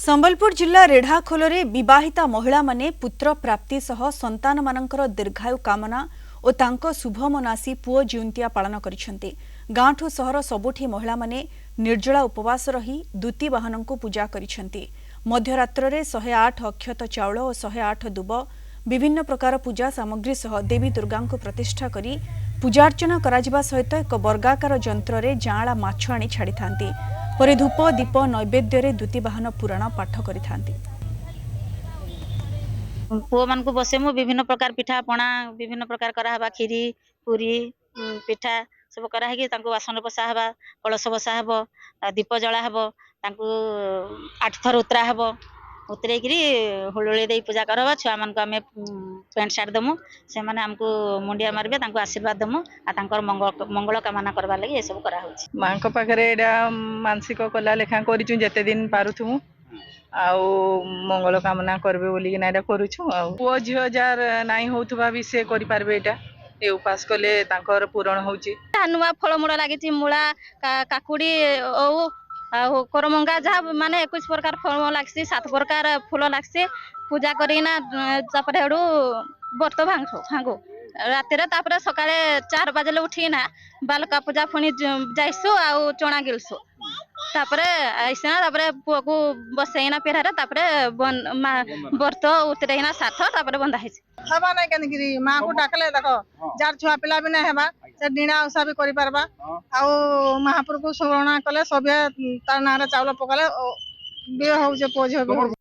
संबलपुर जिला रेढ़ाखोलरे विवाहिता महिला माने पुत्र प्राप्ति सह संतान मानकर दीर्घायु कामना और तांको शुभ मनासी पुओ जिउंतिया पालन करिसेंते। गांठू सहर सबुठी महिला माने निर्जला उपवास रही दूती वाहन को पूजा करिसेंते। मध्यरात्र रे 108 अक्षत चाउल और 108 दुब विभिन्न प्रकार पूजा सामग्री सह देवी दुर्गा को प्रतिष्ठा करी पूजार्चना कराजिबा सहित एक वर्गाकार जंत्र रे जांला माछ आनी छाड़ी थांती। परे धूप दीप नैवेद्य रे दूती वाहन पुराण पाठ करि थांती। पुओ मान को बसेमु विभिन्न प्रकार पिठा पणा विभिन्न प्रकार कराहबा खीरी पूरी पिठा सब कराही तांको आसन बसा हबा कलश बसा हबो दीप जला हबो तांको 8 थर उतरा हबो उतरे गिरी हुलुली देई पूजा करबा छुआ मान को हमें पेंट शर्ट दमु से माने हमको मुंडिया मारबे तांको आशीर्वाद दमु आ तांकर मंगल कामना करबा लागि ए सब करा होछि। मां को पाखरे एडा मानसिक कला लेखा करिचु जते दिन पारुथु आउ मंगल कामना करबे बोली कि नाइडा करूछु आ पुओ झियो जार नाइ होथबा भी से करि पारबे एटा ए उपास कले तांकर पूरण होछि। नुआ फल मूल लागिछि मूला काकुड़ी ओ करमंगा जहाँ माने 21 प्रकार फल लागसी 7 प्रकार फूल लागसी पूजा करिना तापर हेडू व्रत भांगो राति रे तापर सकाळे 4 बजे उठिना बालका पूजा फुनी जाइसु आ चना गिलसु तापर आइसना तापर पुओ को बसैना पेरारे तापर व्रत उतरेना साथ तापर बंधा हिस हबा नै कनगिरी मां को डाकले देखो जार छुआ पिला भी नै हेबा से डीणा उसा भी करि परबा आ महाप्रभु को स्मरण कले सबे तार नारे चावल पकले बे हो जे पोज हो।